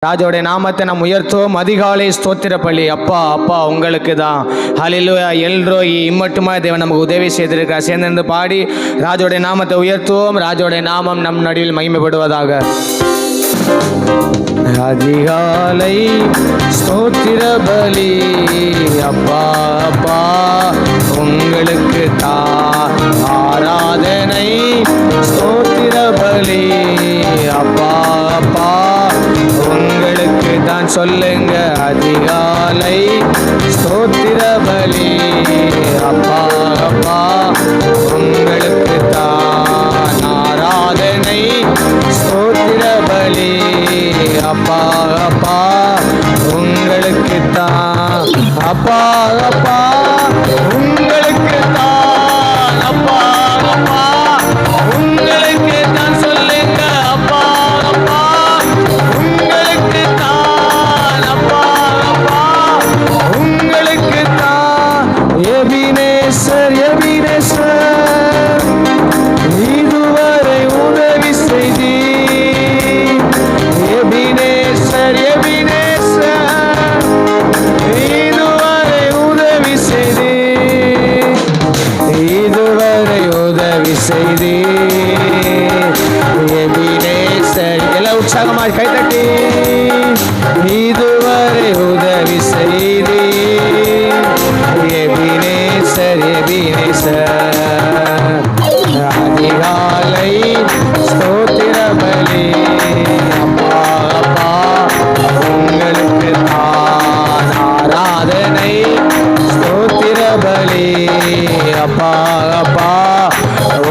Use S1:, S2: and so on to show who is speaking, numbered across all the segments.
S1: ராஜோடைய நாமத்தை நாம் உயர்த்துவோம். அதிகாலை ஸ்தோத்திர பலி. அப்பா அப்பா உங்களுக்கு தான். ஹல்லேலூயா. எல்ரோயி இம்மட்டுமா தேவன் நமக்கு உதவி செய்திருக்கிறார். சேர்ந்து பாடி ராஜோடைய நாமத்தை உயர்த்துவோம். ராஜோடைய நாமம் நம் நடுவில் மகிமைப்படுவதாக. அதிகாலை ஸ்தோத்திர பலி. அப்பா அப்பா உங்களுக்கு தான் ஆராதனை. ஸ்தோத்திர பலி. அப்பா அப்பா உங்களுக்கு தான். சொல்லுங்க. அதிகாலை ஸ்தோத்திர பலி. அப்பா அப்பா உங்களுக்கு தான் ஆராதனை. ஸ்தோத்திர பலி. அப்பா அப்பா உங்களுக்கு தான். அப்பா அப்பா உங்களுக்கு தான். அப்பா அப்பா உங்களுக்கு தான். சொல்லுங்க. அப்பா அப்பா உங்களுக்கு தான். அப்பா அப்பா உங்களுக்கு தான். எபினேசர் எபினேசர் இதுவரை உதவி செய்தி. எபினேசர் எபினேசர் இதுவரை உதவி செய்தி. இதுவரை உதவி செய்தி. எபினேசர் எல்லாம் உற்சாகமாக கைத்தட்டி. இதுவரை உதவி செய்தி. Ebenezer Ebenezer. அதிகாலை ஸ்தோத்திர பலி. அப்பா அப்பா உங்களுக்கு தான் ஆராதனை. ஸ்தோத்திர பலி. அப்பா அப்பா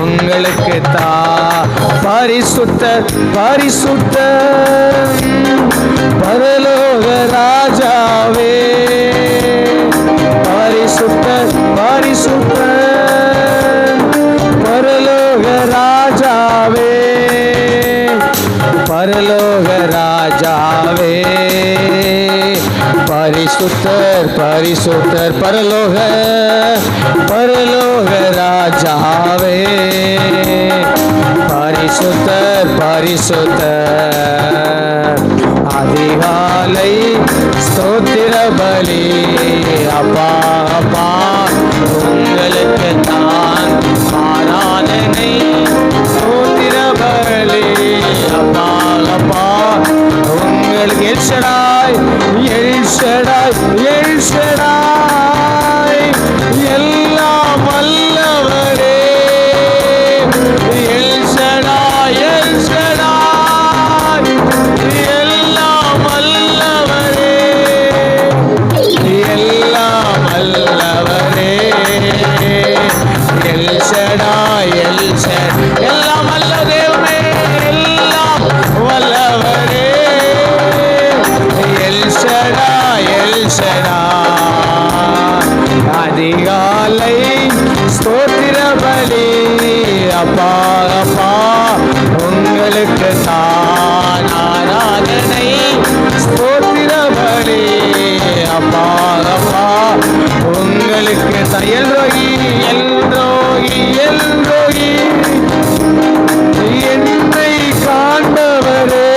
S1: உங்களுக்கு தான். பரிசுத்தர் பரிசுத்தர் பரலோக ராஜாவே. பரிசுத்தர் பரிசுத்தர் பரலோக ராஜாவே. பரலோக ராஜாவே. பரிசுத்தர் பரிசுத்தர் பரலோக பரலோக ராஜாவே. பரிசுத்தர் பரிசுத்தர். அதிகாலை ஸ்தோத்திர பலி. அப்பா அப்பா உங்களுக்கு தான் ஆராதனை. ஸ்தோத்திர பலி. அப்பா அப்பா உங்களுக்கு. எல்ஷடாய் எல்ஷடாய் எல்ஷடாய் எல்லாம் வல்லவரே. எல்ஷடாய் எல்ஷடாய் எல்லாம் வல்லவரே. எல்லாம் வல்லவரே. எல்ஷடாய் எல்ஷடாய் எல்லாம் வல்ல தேவனே. எல்லாம் வல்லவரே. El Shaddai El Shaddai. அதிகாலை ஸ்தோத்திர பலி. அப்பா அப்பா உங்களுக்கு தான் ஆராதனை. ஸ்தோத்திர பலி. அப்பா அப்பா உங்களுக்கு தான். எல்ரோகி எல்ரோகி எல்ரோகி என்னை காண்பவரே.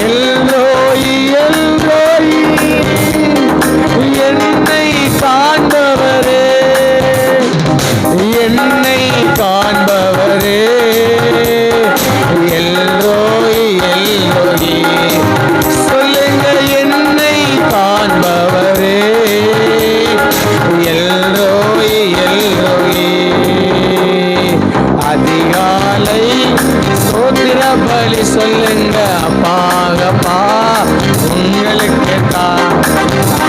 S1: எல்ரோகி எல்ரோகி என்னை காண்பவரே. என்னை காண்பவரே. எல்ரோகி எல்ரோகி சொல்லுங்க. என்னை காண்பவரே. எல்ரோகி எல்ரோகி. அதிகாலை ஸ்தோத்திர பலி. சொல்லுங்க. அப்பா அப்பா உங்களுக்கு தான்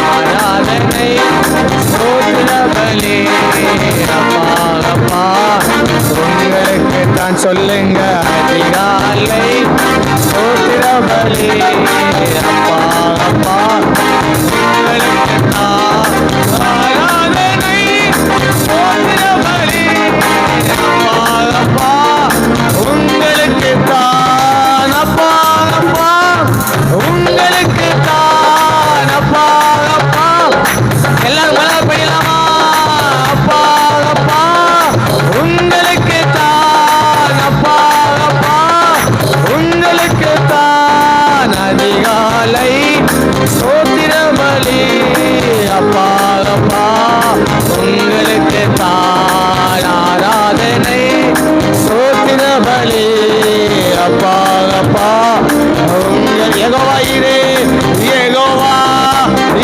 S1: ஆராதனை. ஸ்தோத்திர பலி. அப்பா அப்பா உங்களுக்கு தான். சொல்லுங்க. அதிகாலை ஸ்தோத்திர பலி. அப்பா அப்பா உங்களுக்கு தான் ஆராதனை. ஸ்தோத்திர பலி. அப்பா அப்பா உங்களுக்கு தான். அப்பா அப்பா உங்களுக்கு தான். அப்பா அப்பா எல்லாரும் மலர் படிக்கலாமா? அப்பா அப்பா உங்களுக்கு தான். அப்பா அப்பா உங்களுக்கு தான். ஸ்தோத்திர பலி அப்பா அப்பா உங்களுக்கு தான் ஆராதனை ஸ்தோத்திர பலி அப்பா அப்பா உங்கள் யெகோவா ஈரே யெகோவா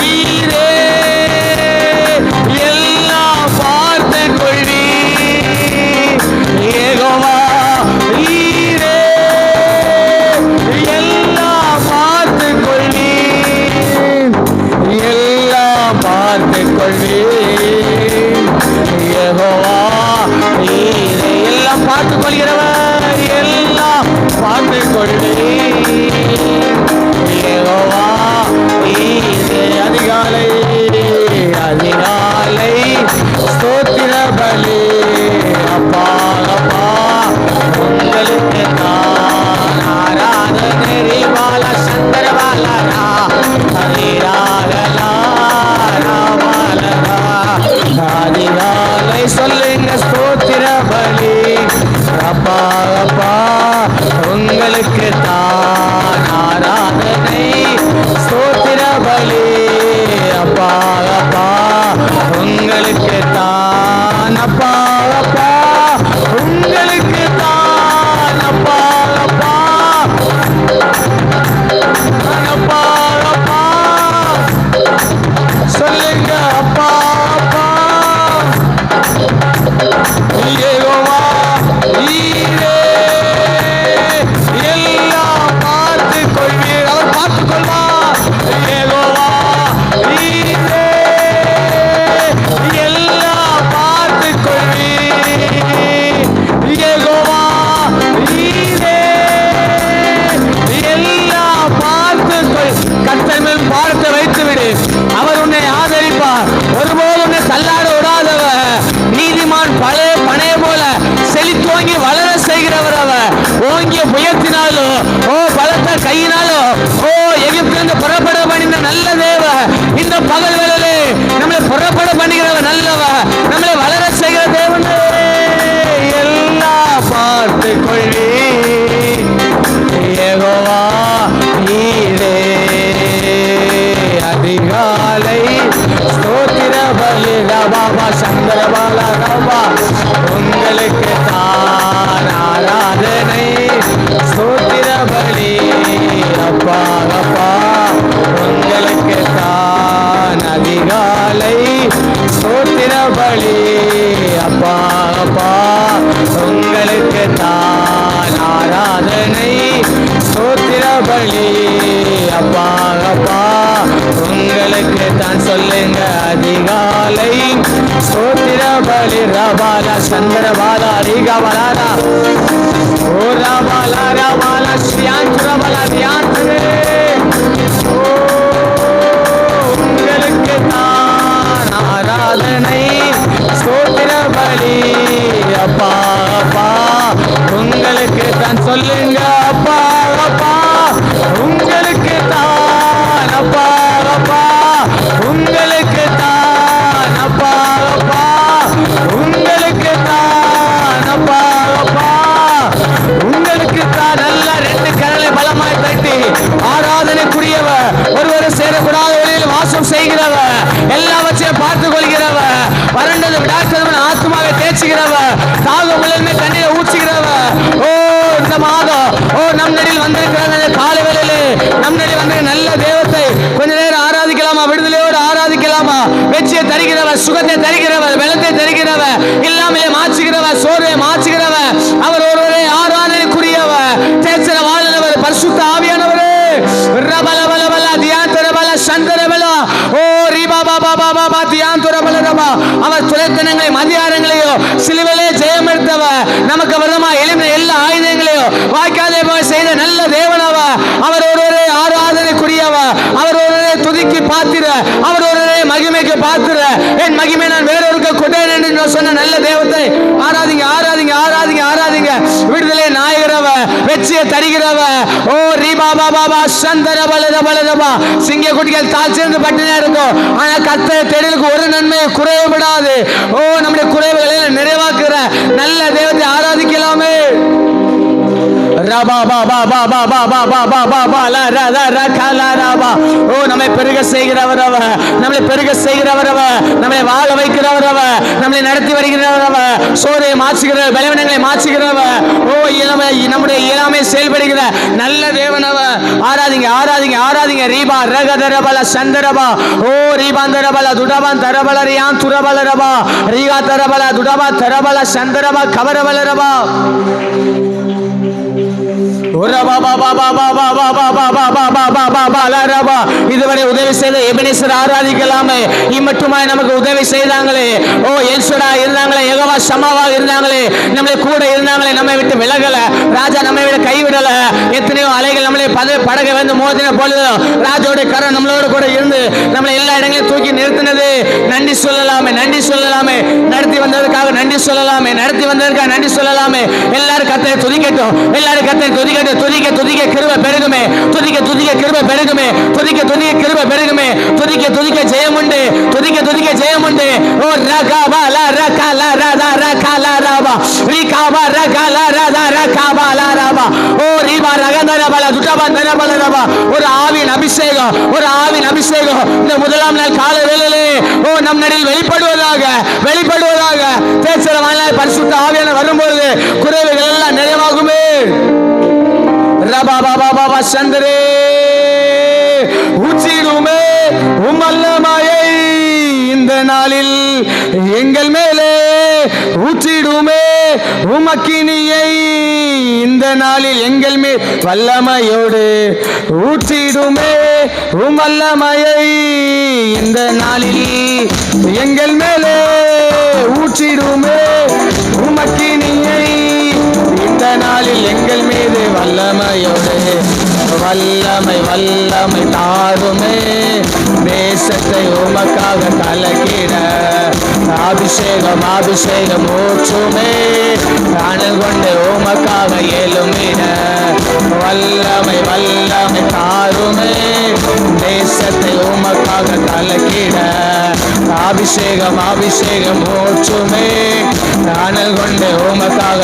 S1: ஈரே எல்லாம் பார்த்து கொள்ளி யெகோவா ஈரே எல்லாம் பார்த்து கொள்ளி எல்லாம் பார்த்து கொள்ளி யெகோவா ஈரே எல்லாம் பார்த்து கொள்கிறவர் எல்லாம் பார்த்து கொள்ளி யெகோவா ஈரே அதிகாலை அதிகாலை ஸ்தோத்திர பலி அப்பா அப்பா உங்களுக்கு தான் ஆராதனை ரிவால சந்தரவாலரா ஹரிராகலா ராவாலரா அதிகாலை சொல்லுங்க ஸ்தோத்திர பலி அப்பா அப்பா உங்களுக்கு தான் ஆராதனை ஸ்தோத்திர பலி அப்பா அப்பா உங்களுக்கு தான் அப்பா அப்பா உங்களுக்கு தான் அப்பா அப்பா அப்பா அப்பா சொல்லுங்க அப்பா அப்பா யெகோவா ஈரே எல்லாம் பார்த்து கொள்வீர் அவர் பார்த்து கொள்வார் யெகோவா ஈரே எல்லாம் பார்த்து கொள்வீர் யெகோவா ஈரே எல்லாம் பார்த்து கொள் கர்த்தர் மேல் பாரத்தை வைத்து விடு அவர் உன்னை ஆதரிப்பார் ஒருபோது உன்னை தள்ளாட விடாதவர் நீதிமான் பழைய பனைய போல செழித்தோங்கி வளர செய்கிறவர் அவர் ஓங்கிய புயத்தினாலோ ஓ பலத்த கையினாலோ ஓ எகிப்திலிருந்து புறப்பட பண்ணின நல்ல தேவ இந்த பகல் வேளையிலே நம்மளை புறப்பட பண்ணுகிறவர் நல்லவர் நம்மளை வளர செய்கிற தேவனே எல்லாம் பார்த்து கொள்ளி யெகோவா ஈரே அதிகாலை ஸ்தோத்திர பலி ரபாபா சந்திரபால ரபா உங்களுக்கு தான் ஆராதனை ஸ்தோத்திர பலி அப்பா அப்பா உங்களுக்கு தான் அதிகாலை ஸ்தோத்திர பலி அப்பா அப்பா உங்களுக்கு தான் ஆராதனை ஸ்தோத்திர பலி அப்பா அப்பா உங்களுக்கு தான் சொல்லுங்க அதிகாலை ஸ்தோத்திர பலி ரபால சந்திரபால ரிகபலாரா ஓ ரபால ரபால ஸ்ரீயாந்திரபல தியாந்தரே உங்களுக்கு தான் ஆராதனை ஸ்தோத்திர பலி அப்பா அப்பா உங்களுக்கு தான் சொல்லுங்க அப்பா அப்பா உங்களுக்கு தான் அப்பா அப்பா உங்களுக்கு தான் அப்பா அப்பா உங்களுக்கு தான் அப்பா அப்பா உங்களுக்கு தான் நல்ல ரெண்டு கரலை பலமாய் தட்டி ஆராதனைக்குரியவர் ஒருவரை சேரக்கூடாத வழியில் வாசம் செய்கிறவர் எல்லாவற்றையும் பார்த்துக் கொள்கிறவர் வறண்டது விடாக்கிறவன் ஆத்மாவை தேய்ச்சுகிறவர் தாகம் உலர்மை தண்ணீரை ஊற்றுகிறவர் ஓ இந்த மாதம் ஓ நம் நடில் வந்திருக்கிறாங்க காலை வேளையிலே நம் நடில் வந்திருக்க நல்ல தேவத்தை கொஞ்ச நேரம் ஆராதிக்கலாமா விடுதலையோடு ஆராதிக்கலாமா வெற்றியை தருகிறவர் சுகத்தை தருகிறவர் வெள்ளத்தை தருகிறவர் இல்லாமலே மாற்றுகிறவர் சோர்வை மாற்றுகிறவர் அவர் ஒருவரே ஆராதனைக்குரியவர் தேச்சர வாழ்ந்தவர் பரிசுத்த ஆவியானவரே ரபல பல பல தியாந்தர பல சந்தர பல ஓ ரிபா பாபா பாபா தியாந்தர பல ரபா அவர் துரைத்தனங்களை மதியாரங்களையோ சிலுவையிலே ஜெயம் எடுத்தவர் நமக்கு விரதமா எழுந்த எல்லா ஆயுதங்களையோ வாய்க்காதே போய் செய்த நல்ல தேவனவர் அவர் ஒருவரே ஆராதனைக்குரியவர் அவர் ஒருவரே துதிக்கு பாத்திர அவர் ஒருவரே மகிமைக்கு பாத்திர என் மகிமை நான் வேறொருக்கு கொண்டேன் என்று சொன்ன நல்ல தேவத்தை ஆராதிங்க ஆராதிங்க ஆராதிங்க ஆராதிங்க விடுதலை நாயகரவர் வெற்றியை தருகிறவர் ஓ ரிபா பாபா சந்தர பலத பலதபா சிங்க குட்டிகள் தாழ் சேர்ந்து பட்டினா இருக்கும் ஆனா கர்த்தரை தேடலுக்கு ஒரு நன்மையை குறைவுபடாது ஓ நம்முடைய குறைவுகளை நிறைவாக்குற நல்ல தேவத்தை ஆராதிக்கலாமே ரபா பா பா பா பா பா பா பா பா பா பா ல ர ர ர க ல ர பா. ஓ, நம்மை பெருக செய்கிறவர் அவர், நம்மளை பெருக செய்கிறவர் அவர், நம்மளை வாழ வைக்கிறவர் அவர், நம்மளை நடத்தி வருகிறவர் அவர், சோரையை மாற்றுகிறவர், பலவீனங்களை மாற்றுகிறவர். ஓ, நம்முடைய இயலாமை செயல்படுகிற நல்ல தேவன் அவர். ஆராதிங்க ஆராதிங்க ஆராதிங்க. ரீபா ரகதரபல சந்தரபா. ஓ, ரீபாந்தரபல துடபான் தரபல ரியான் துரபலரபா. ரீகா தரபல துடபா தரபல சந்தரபா கவரபலரபா. இதுவரை உதவி செய்த எபினேசர் ஆராதிக்கலாமே. இம்மட்டுமாய் நமக்கு உதவி செய்தாங்களே. ஓ, எல்சடா இருந்தாங்களே, யெகோவா ஷம்மாவா இருந்தாங்களே, நம்மளை கூட இருந்தாங்களே, நம்மை விட்டு விலகல. ராஜா நம்மை விட கைவிடல. எத்தனையோ அலைகள் நம்மளை படகை வந்து மோதின பொழுது ராஜோட கரம் நம்மளோட கூட இருந்து நம்மளை எல்லா இடங்களையும் தூக்கி நிறுத்தினது. நன்றி சொல்லலாமே, நன்றி சொல்லலாமே. நடத்தி வந்ததற்காக நன்றி சொல்லலாமே, நடத்தி வந்ததற்காக நன்றி சொல்லலாமே. எல்லாரும் கர்த்தரை துதிக்கட்டும், எல்லாரும் கர்த்தரை துதிக்கட்டும். துதிக்க துதிக்க கிருபை பெருகுமே, துதிக்க துதிக்க கிருபை பெருகுமே, துதிக்க துதிக்க கிருபை பெருகுமே, துதிக்க துதிக்க ஜெயம் உண்டு, துதிக்க துதிக்க ஜெயம் உண்டு. ஓ, ரகபா ல ரகல ரத ரகல ரபா. ரிகபா ரகல ரத ரகபா ல ரபா. ஓ, ரிபா ரகந்தரபல துடபா தரபல ரபா. ஒரு ஆவியின் அபிஷேகம், ஒரு ஆவியின் அபிஷேகம் இந்த முதலாம் நாள் காலை வேளையிலே ஓ நம் நடுவில் வெளிப்படுவதாக, வெளிப்படுவதாக. பேசுற வாயிலாய் பரிசுத்த ஆவியானவர் வரும்போது குறைவுகள் எல்லாம் நிறைவாகுமே. ரபா பாபா பாபா சந்தரே ஊற்றிடுமே உம்மல்லமாயை இந்த நாளில் எங்கள் மேலே ஊற்றிடுமே உமக்கினியை இந்த நாளில் எங்கள் மேல் வல்லமையோடு ஊற்றிடுமே உமல்லமையை இந்த நாளில் எங்கள் மேலே ஊற்றிடுமே உமக்கினியை இந்த நாளில் எங்கள் மீது வல்லமையோடு வல்லமை வல்லமை தாருமே. தேசத்தை உமக்காக கலக்கிட அபிஷேகம் அபிஷேகம் ஊற்றுமே. அனல் கொண்டு உமக்காக எழுமிட வல்லமை வல்லமை தாருமே. தேசத்தை உமக்காக கலக்கிட அபிஷேகம் அபிஷேகம் ஊற்றுமே. அனல் கொண்டு உமக்காக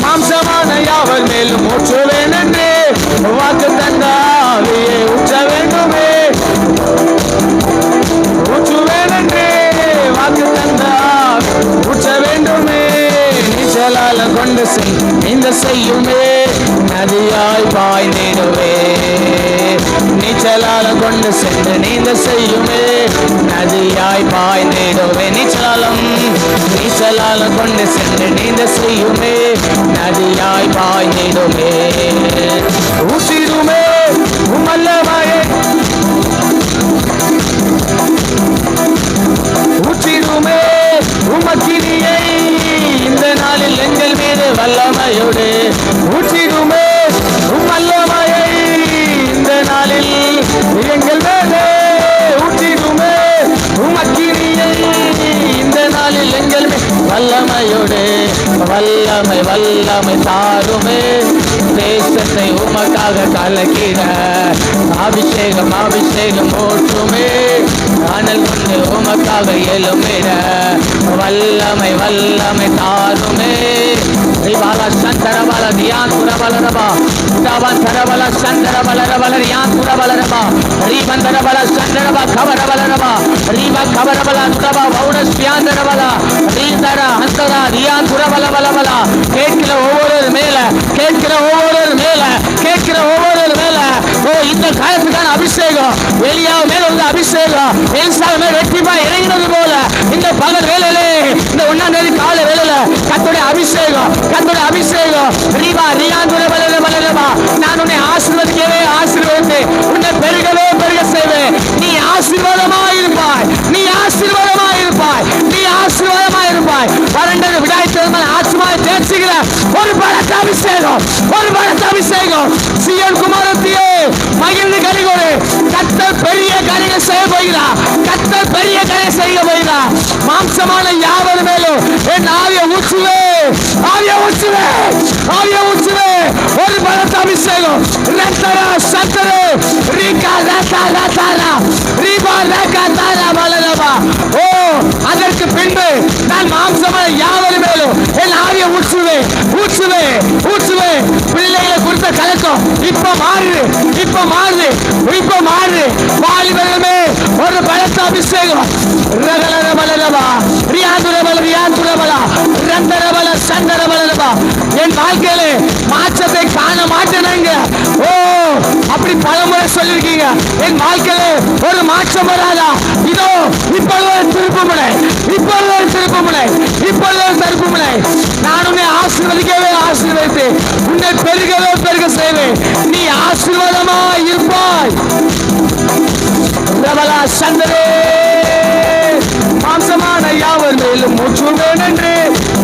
S1: மாம்சமான யாவர் மேலும் ஊற்றுவேன் என்று வாக்கு தந்தாவியே ஊற்ற வேண்டுமே, ஊற்றுவேன் என்று வாக்கு தந்தால் ஊற்ற வேண்டுமே. நீச்சலால கொண்டு இந்த செய்யுமே நதியாய் பாய்ந்திடுவே. நீச்சலால கொண்டு சென்று நீந்த செய்யுமே நதியாய் பாய்ந்திடுவே. நீச்சலால கொண்டு சென்று நீந்த செய்யுமே நதியாய் பாய்ந்திடுமே. ஊற்றிடுமே உமல்லமாயே, ஊற்றிடுமே உமக்கினியை இந்த நாளில் எங்கள் மீது வல்லமையோடு ஊற்றிடுமே உமல்லமாயை இந்த நாளில் எங்கள் மேலே ஊற்றிடுமே உமக்கினியை இந்த நாளில் எங்கள் வல்லமையோடு வல்லமை வல்லமை தாருமே. தேசத்தை உமக்காக கலக்கிட அபிஷேகம் அபிஷேகம் ஊற்றுமே. அனல் கொண்டு உமக்காக எழுமிட வல்லமை வல்லமை தாருமே. ரிபாலா சந்தரபல தியான் புரபலரபா உடாபான் தரபல சந்தரபலரபல ரியான் புரபலரபா. ரீபந்தரபல சந்தரபா கவரபலரபா. ரீபா கவரபல உடபா வௌனஸ் பியாந்தரபல ரீந்தர அந்தரா ரியான் புரபலபலபல. கேட்கிற ஒவ்வொரு மேல, கேட்கிற ஒவ்வொரு மேல, கேட்கிற ஒவ்வொரு மேல ஓ இந்த காலத்துக்கான அபிஷேகம், எலியா மேல உள்ள அபிஷேகம் எலிசா மேல் வெற்றிப்பா இறங்கினது போல இந்த பகல் வேலையிலே இந்த 1ஆம் தேதி காலை வேலையில கர்த்தருடைய அபிஷேகம், கர்த்தருடைய அபிஷேகம். ரீபா ரியாந்துர பலபலபா. நான் உன்னை ஆசீர்வதிக்கவே ஆசீர்வதித்து உன்னை பெருகவே பெருக செய்வேன். நீ ஆசீர்வாதமாய் இருப்பாய், நீ ஆசீர்வாதமாய் இருப்பாய், நீ ஆசீர்வாதமாய் இருப்பாய். வறண்டது விடாய்த்தது ஆத்மாவை தேர்ச்சிக்கிற ஒரு பலத்த அபிஷேகம், ஒரு பலத்த அபிஷேகம். சீயோன் குமாரத்தியே மகிழ்ந்து கனிகொடு. கர்த்தர் பெரிய காரியங்கள் செய்ய போகிறார், கர்த்தர் பெரிய காரியம் செய்ய போகிறார். மாம்சமான யாவர் மேலும் என் ஆவியை ஊற்றுவே, ஆவியை ஊற்றுவே, ஆவியை ஊற்றுவே. ஒரு பலத்த அபிஷேகம். ரத்தரா சத்தரே ரீகா ரத்தா ரத்தாரா ரீபா ரகா தாரா பலரபா. ஓ அதற்கு பின்பு நான் மாம்சமான யாவர் மேலும் என் ஆவியை ஊற்றுவே, ஊற்றுவே, ஊற்றுவே. இருந்த கலக்கம் இப்ப மாறுது, இப்ப மாறுது, இப்ப மாறுது. வாலிபர்களே ஒரு பலத்த அபிஷேகம். என் வாழ்க்கையில மாற்றத்தை காண மாட்டேனாங்க. ஓ, அப்படி பலமுறை சொல்லிருக்கீங்க. என் வாழ்க்கையில ஒரு மாற்றம் வராதா? இதோ இப்பொழுது ஒரு திருப்புமுனை, இப்பொழுது ஒரு திருப்புமுனை, இப்பொழுது ஒரு திருப்புமுனை. நான் உன்னை ஆசீர்வதிக்கவே ஆசீர்வதித்து உன்னை பெருகவே பெருக செய்வேன். நீ ஆசீர்வாதமா இருப்பாய். சந்தரே மாம்சமான யாவர் மேலும் ஊற்றுவேன் என்று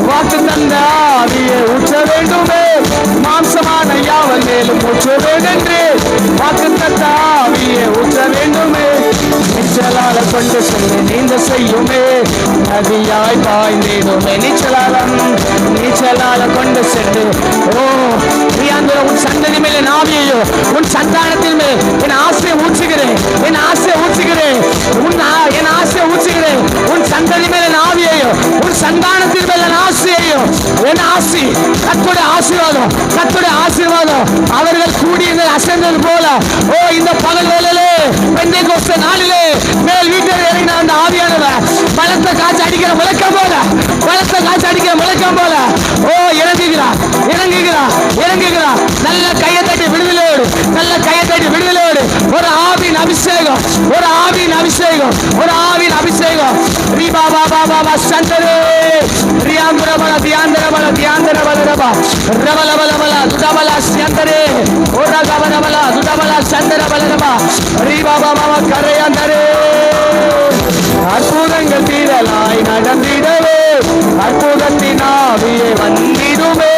S1: வாக்கு தந்த ஆவியை ஊற்ற வேண்டுமே. மாம்சமான யாவர் மேலும் ஊற்றுவேன் என்று வாக்கு தந்த ஆவியை ஊற்ற வேண்டுமே. நீச்சலால கொண்டு சென்று நீந்த செய்யுமே. நதியாய் பாய்ந்திடுமே நீச்சலாலம். நீச்சலால கொண்டு சென்று ஓ பிரியாந்தோர உன் சந்ததி மேலே நாவியையோ உன் சந்தானத்தின் மேல் என் ஆசையை ஊற்றுகிறேன், என் ஆசையை ஊற்றுகிறேன், என் ஆசையை ஊற்றுகிறேன். உன் சந்ததி மேலே நாவியையோ உன் சந்தானத்தின் மேல ஆசையையோ என் ஆசி கர்த்தருடைய ஆசீர்வாதம், கர்த்தருடைய ஆசீர்வாதம். அவர்கள் கூடியிருந்த அசைந்தது போல ஓ இந்த பகல் வேளையிலே பெந்தேகோஸ்தே நாளிலே மேல் வீட்டில் இறங்கின அந்த ஆவியானவர் பலத்த காற்று அடிக்கிற முழக்கம் போல, பலத்த காற்று அடிக்கிற முழக்கம் போல ஓ இறங்குகிறார், இறங்குகிறார், இறங்குகிறார். நல்ல கையை தட்டி விடுதலையோடு, நல்ல கையை தட்டி விடுதலையோடு ஒரு ஆவின் அபிஷேகம், ஒரு ஆவின் அபிஷேகம், ஒரு ஆவின் அபிஷேகம். ரீபா பாபா பாபா சந்தரே ரியாந்திரபல தியாந்திரபல தியாந்திரபல ரபா ரபலபலபல துதபல சந்தரே ஓரா கபலபல துதபல சந்தரபல ரபா ரீபா பாபா கரையாந்தரே. அற்புதங்கள் தீரலாய் நடந்திடவே அற்புதத்தின் ஆவியே வந்திடுமே.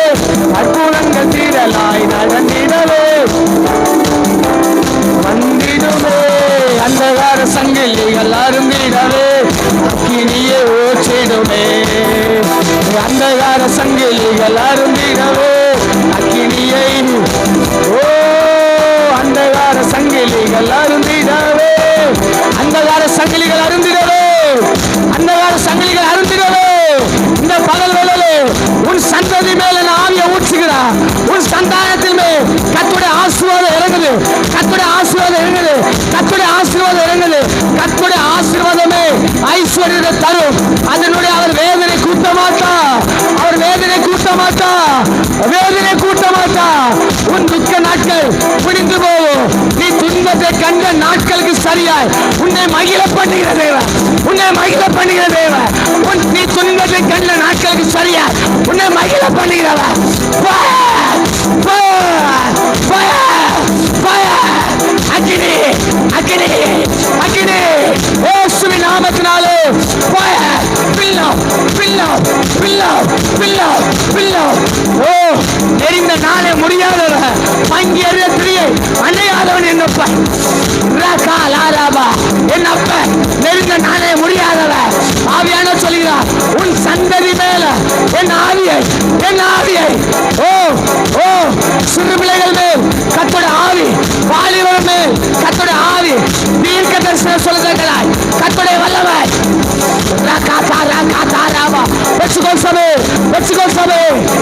S1: அற்புதங்கள் தீரலாய் நடந்திடவே வந்திடுமே. அந்தகார சங்கிலிகள் அருந்திடவே அக்கினியே ஓச்சிடுமே. அந்தகார சங்கிலிகள் அருந்திடவே அக்கினியை ஓ அந்தகார சங்கிலிகள் அருந்திடவே, அந்தகார சங்கிலிகள் அருந்திடவே, அந்தகார சங்கிலிகள் அருந்திடவே. இந்த பகல் வேளையிலே உன் சந்ததி மேல ஆவியை ஊற்றுகிறார். உன் சந்தானத்தின் மேல் கர்த்தருடைய ஆசீர்வாதம் இறங்குது, கர்த்தருடைய ஆசீர்வாதம் இறங்குது, கர்த்தருடைய ஆசீர்வாதம் இறங்குது. கர்த்தருடைய ஆசீர்வாதமே ஐஸ்வர்யத்தை தரும். அதனுடைய அவர் வேதனை கூட்ட மாட்டா, அவர் வேதனை கூட்ட மாட்டா, வேதனை கூட்ட மாட்டா. உன் துக்க நாட்கள் முடிந்து போகும். நீ துன்பத்தை கண்ட நாட்களுக்கு சரியாய் உன்னை மகிழ பண்ணுகிற தேவன், உன்னை மகிழ பண்ணுகிற தேவன். நீ துன்பத்தை கண்ட நாட்களுக்கு சரியா உன்னை மகிழ பண்ணுகிறவன். அக்கினி அக்கினி அக்கினி இயேசுவின் நாமத்தினாலே ஓ எரிந்த நாளே முடியாதவன் பங்கி அறிய அணையாதவன் என்னப்ப என்னப்ப நெருங்க நாளே முடியாதவன் ஆவியான சொல்கிறார். உன் சந்ததி மேல என் ஆவியை, என் ஆவியை ஓ ஓ சிறு பிள்ளைகள் மேல் கர்த்தருடைய ஆவி, வாலிபர் மேல் கர்த்தருடைய ஆவி, தீர்க்க தரிசனம் சொல்லுகிறாய் கர்த்தருடைய வல்லமை.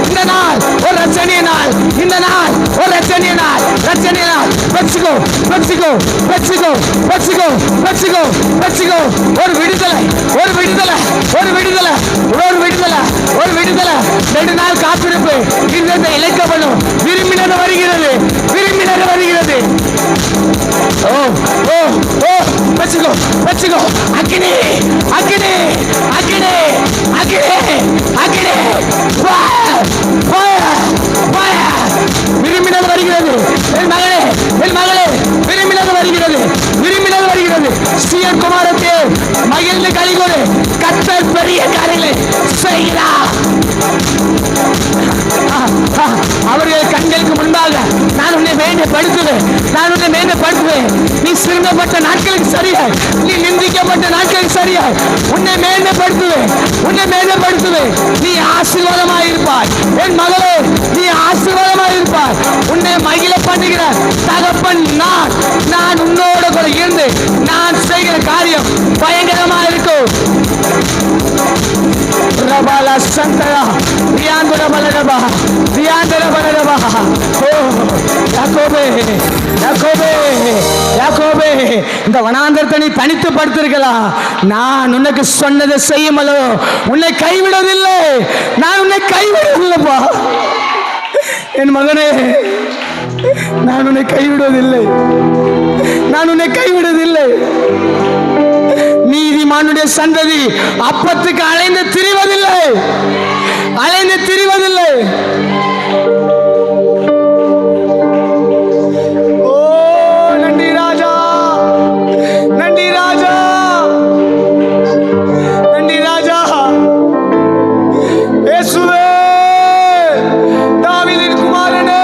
S1: இந்த நாள் ஒரு ரட்சணிய நாள், இந்த நாள் ஒரு ரட்சணிய நாள், ரட்சணிய நாள். வெச்சுக்கோ வெச்சுக்கோ வெச்சுக்கோ வெச்சுக்கோ வெச்சுக்கோ வெச்சுக்கோ. ஒரு விடுதலை, ஒரு விடுதலை, ஒரு விடுதலை, ஒரு விடுதலை, ஒரு விடுதலை. 2 நாள் காத்திருப்பு இருந்ததை இழைக்கப்படும். விரும்பினர் வருகிறது, விரும்பினர் வருகிறது. ஓ ஓ ஓ வெச்சுக்கோ வெச்சுக்கோ. அக்கினி அக்கினி அக்கினி அக்கினி அக்கினி விரும்பினர் வருகிறது. என் மகளே, என் மகளே, விரும்பினர் வருகிறது, விரும்பினர் வருகிறது. சீயர் குமாரத்தே மகிழ்ந்து கலிகொடு, கர்த்தர் பெரிய காரியங்களை செய்கிறார். அவர்கள் கண்களுக்கு முன்பாக நான் உன்னை மேன்மைப்படுத்துவேன், நான் உன்னை மேன்மைப்படுத்துவேன். நீ சிறுமப்பட்ட நாட்களுக்கு சரியாய், நீ நிந்திக்கப்பட்ட நாட்களுக்கு சரியாய் உன்னை மேன்மைப்படுத்துவேன், உன்னை மேன்மைப்படுத்துவேன். நீ ஆசீர்வாதமாய் இருப்பாய் என் மகளே, நீ ஆசீர்வாதமாய் இருப்பாய். உன்னை மகிழ பண்ணுகிற தகப்பன் நான், நான் உன்னோட கூட இருந்து நான் செய்கிற காரியம் பயங்கரமா இருக்கும். ரபாலா சந்தரா ரியாந்தர பலரபா ரியாந்தர பலரபா. ஓ யாக்கோபே யாக்கோபே யாக்கோபே, இந்த வனாந்தரத்தை நீ தனித்து படுத்திருக்கலாம். நான் உனக்கு சொன்னதை செய்யுமலோ உன்னை கைவிடுவதில்லை. நான் உன்னை கைவிடுவதில்லைப்பா என் மகனே. நான் உன்னை கைவிடுவதில்லை. நான் உன்னை கைவிடுவதில்லை. நீதிமானுடைய சந்ததி அப்பத்துக்கு அலைந்து திரிவதில்லை. அலைந்து திரிவதில்லை. ஓ நன்றி ராஜா, நன்றி ராஜா, நன்றி ராஜா. இயேசுவே, தாவீதின் குமாரனே,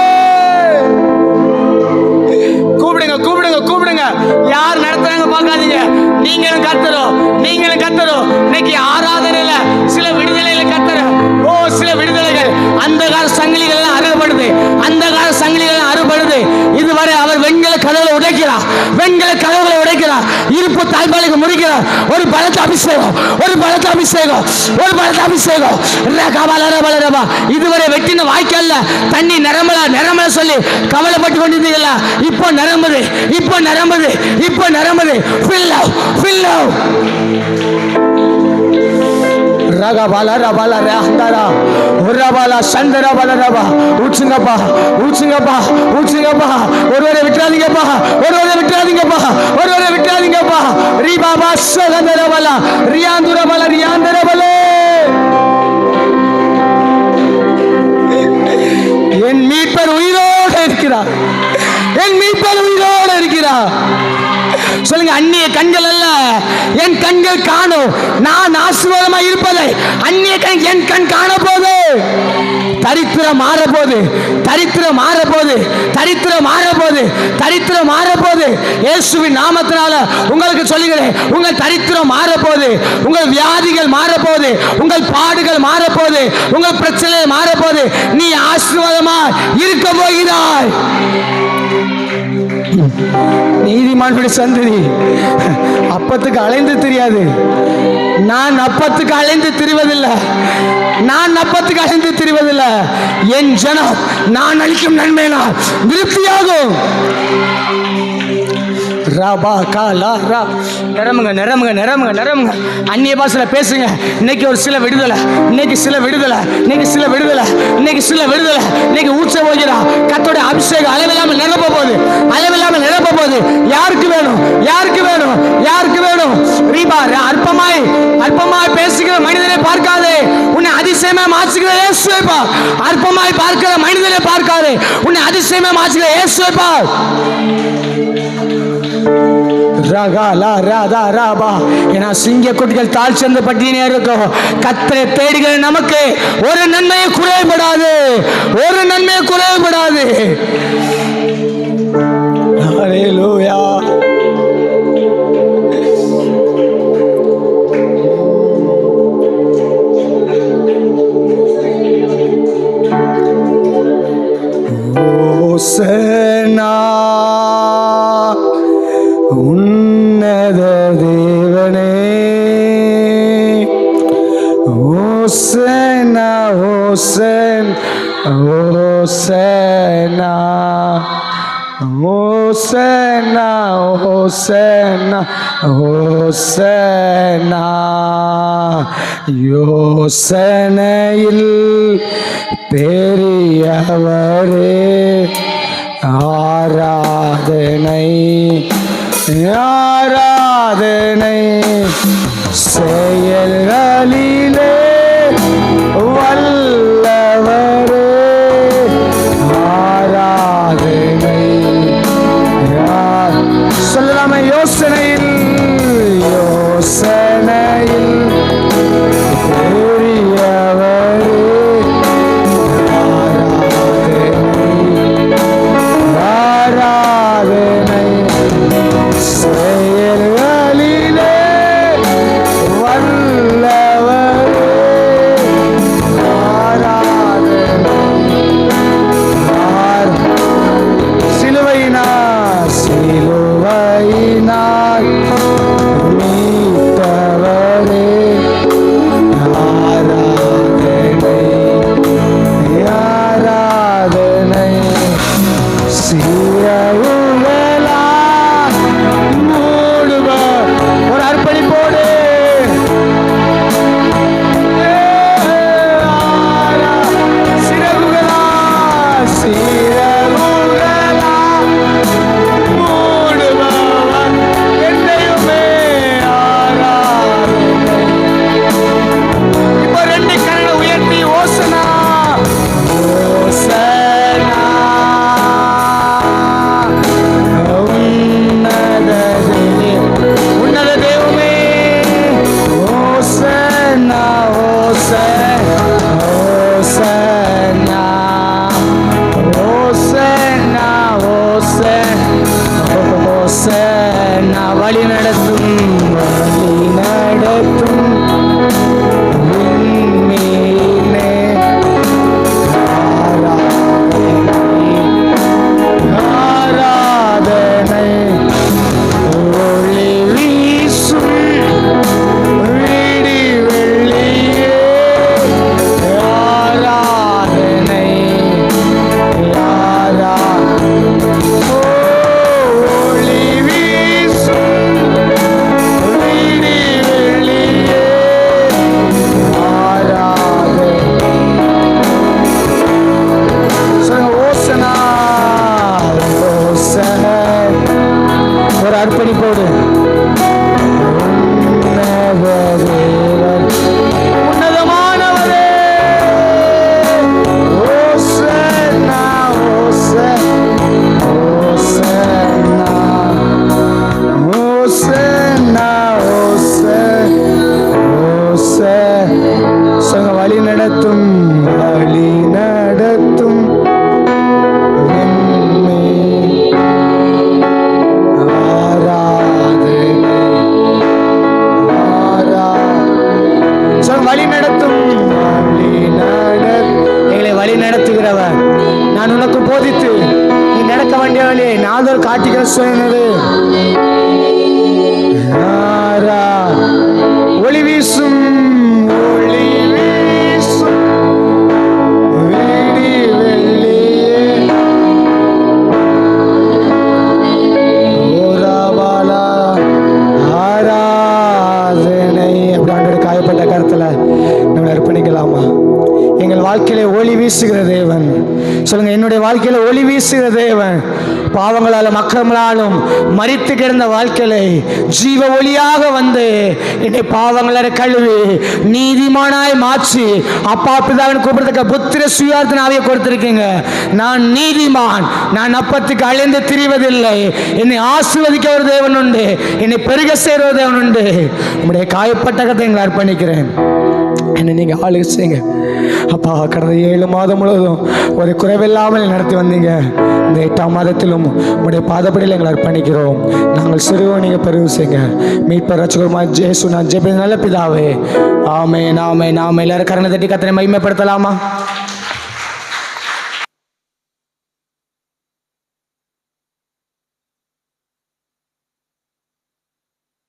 S1: கூப்பிடுங்க கூப்பிடுங்க கூப்பிடுங்க. யார் நடத்துறாங்க பார்க்காதீங்க. நீங்களும் கத்தரும், நீங்களும் கத்தரும். இன்னைக்கு ஆராதனையில சில விடுதலையில கத்தரும். ஓ சில விடுதலைகள் அந்த கால சங்கிலிகள் எல்லாம் அறுபடுது. அந்த கால சங்கிலிகள் எல்லாம் அறுபடுது. இதுவரை அவர் வெண்கல கதவுகளை உடைக்கிறார். வெண்கல கதவுகளை உடைக்கிறார். இருப்பு தாய்ப்பாளுக்கு முடிக்கிறார். ஒரு பலத்த அபிஷேகம், ஒரு பலத்த அபிஷேகம், ஒரு பலத்த அபிஷேகம். இதுவரை வெட்டின வாய்க்கால்ல தண்ணி நிரம்பல நிரம்பல சொல்லி கவலைப்பட்டு கொண்டிருந்தீங்களா? இப்போ நிரம்புது, இப்போ நிரம்புது, இப்போ நிரம்புது. Fill out, fill out. ரகபால ரபால ரஹந்தரா ஒரபால சந்தரா பலரபா. ஊச்சுங்கப்பா, ஊச்சுங்கப்பா, ஊச்சுங்கப்பா. ஒருவரை விட்டுறாதீங்கப்பா, ஒருவரை விட்டுறாதீங்கப்பா, ஒருவரை விட்டுறாதீங்கப்பா. ரிபாபா சகந்தரபல ரியாந்துரபல ரியாந்தரபல. என் மீட்பர் உயிரோடு இருக்கிறார். என் மீட்பர் உயிரோடு இருக்கிறார். சொல்லுங்க, அந்நிய கண்கள் அல்ல என் கண்கள் காணும். நான் ஆசீர்வாதமாக இருப்பதை அந்நிய கண் என் கண் காண போது. தரித்திரம் மாறப்போது, தரித்திரம் மாறப்போது, தரித்திரம் மாறப்போது, தரித்திரம் மாறப்போது. இயேசுவின் நாமத்தினால உங்களுக்கு சொல்லுகிறேன், உங்கள் தரித்திரம் மாறப்போது, உங்கள் வியாதிகள் மாறப்போது, உங்கள் பாடுகள் மாறப்போது, உங்கள் பிரச்சனை மாறப்போது. நீ ஆசீர்வாதமா இருக்க போகிறாய். நீதிமானுடைய சந்ததி அப்பத்துக்கு அலைந்து தெரியாது. நான் அப்பத்துக்கு அலைந்து திரிவதில்லை. நான் அப்பத்துக்கு அலைந்து திரிவதில்லை. என் ஜனம் நான் அளிக்கும் நன்மையினால் திருப்தியாகும். நிரம்புங்க நிரம்புங்க நிரம்புங்க நிரம்புங்க. அந்நிய பாஷையில பேசுங்க. இன்னைக்கு ஒரு சில விடுதலை, இன்னைக்கு சில விடுதலை, இன்னைக்கு சில விடுதலை, இன்னைக்கு சில விடுதலை. இன்னைக்கு ஊற்ற போகிறா கர்த்தருடைய அபிஷேகம் அளவில்லாமல் நிரப்ப போகுது, அளவில்லாமல் நிரப்ப போகுது. யாருக்கு வேணும், யாருக்கு வேணும், யாருக்கு வேணும்? ரீபா அற்பமாய் அற்பமாய் பேசுகிற மனிதனை பார்க்காதே, உன்னை அதிசயமா மாற்றுகிற இயேசுவை பார். அற்பமாய் பார்க்கிற மனிதனை பார்க்காதே, உன்னை அதிசயமா மாற்றுகிற இயேசுவை பார். சிங்க குட்டிகள் தாழ் சென்று பட்டினே இருக்கும். கர்த்தரை தேடுகிற நமக்கு ஒரு நன்மையை குறைபடாது, ஒரு நன்மையை குறைபடாது. ஹல்லேலூயா. ஓசனா உன்னத தேவனே, ஓசனா ஓசன் ஓசனா ஓசனா ஓசனா ஓசனா. யோசனையில் பெரியவரே ஆராதனை ஆராதனை. செயல்களிலே வல்லவரே ஆராதனை. சொல்லலாமே, யோசனையில் யோசனையில் பெரியவரே ஆராதனை. செயல்களிலே வல்ல வழி நடத்தும் விண்மீனே. ஆராதனை ஒளி வீசும் விடி வெள்ளியே. ஆராதனை ஒளி வீசும் விடி வெள்ளியே. ஆராதனை ஓசனா ஓசனை. ஒரு அர்ப்பணிப்போடு உன்னதமானவரே ஓசனா ஓசனா ஓசனா ஓசனா. வழி நடத்தும் வழி நடத்தும் வழி நடத்தும் எங்களை வழி நடத்துகிறவர். நான் உனக்கு போதித்து நீ நடக்க வேண்டிய வழியை நான் ஒரு காட்டிக்க சொன்னது. ஒளி வீசும் ஒளி வீசும் விடி வெள்ளியே. ஓராபாலா ஆராதனை. அப்படி காயப்பட்ட கருத்துல நம்ம அர்ப்பணிக்கலாமா? எங்கள் வாழ்க்கையில ஒளி வீசுகிற தேவன். சொல்லுங்க, என்னுடைய வாழ்க்கையில ஒளி வீசுகிற தேவன். பாவங்களாலும் அக்கிரமங்களாலும் மரித்து கிடந்த வாழ்க்கையில ஜீவ ஒளியாக வந்து என்னை பாவங்களை கழுவி நீதிமானாய் மாற்றி அப்பா பிதாவின் கூப்பிடுறதுக்கு புத்திர சுயார்த்தன ஆவியை கொடுத்திருக்கீங்க. நான் நீதிமான். நான் அப்பத்துக்கு அழிந்து திரிவதில்லை. என்னை ஆசீர்வதிக்க ஒரு தேவன் உண்டு. என்னை பெருக செய்கிற ஒரு தேவன் உண்டு. உங்களுடைய காயப்பட்ட கதை எங்களை அர்ப்பணிக்கிறேன். என்னை நீங்கள் ஆளுகை செய்யுங்க அப்பா. கடந்த 7 மாதம் முழுவதும் ஒரு குறைவில்லாமல் நடத்தி வந்தீங்க. இந்த 8ஆம் மாதத்திலும் உங்களுடைய பாதப்படியில் எங்களை அர்ப்பணிக்கிறோம். நாங்கள் சிறுவோ நீங்கள் பெருகு செய்யுங்க. மீட்பர் ரட்சகருமாய் இயேசு நான் ஜெபிக்கிற நல்ல பிதாவே, ஆமென் ஆமென் ஆமென். எல்லாரும் கரங்களை தட்டி கர்த்தரை மகிமைப்படுத்தலாமா?